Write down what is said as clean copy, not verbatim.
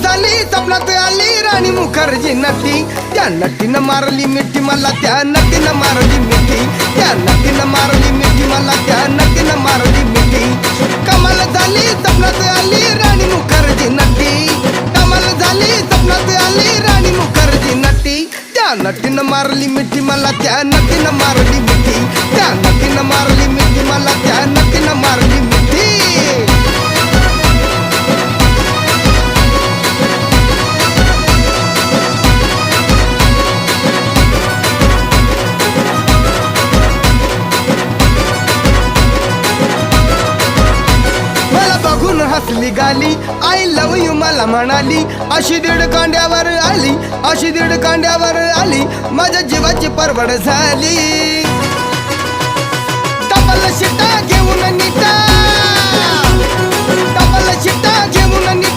झाली स्वप्नात आली राणी मुखर्जी नटी, त्या नटीनं मारली मिठी मला, त्या नटीनं मारली मिठी, त्या नटीनं मारली मिठी मला, त्या नटीनं मारली मिठी. कमाल झाली स्वप्नात आली राणी मुखर्जी नटी, कमाल झाली स्वप्नात आली राणी मुखर्जी नटी, त्या नटीनं मारली मिठी मला, त्या नटीनं मारली मिठी, त्या नटीनं मारली मिठी मला, त्या नटीनं मारली मिठी. हसली गाली आय लव यू मला म्हणाली, अशी दीड कांड्यावर आली, अशी दीड कांड्यावर आली, माझ्या जीवाची परवड झाली. डबल शिटा घेऊन नीटा, डबल शिटा घेऊन नीटा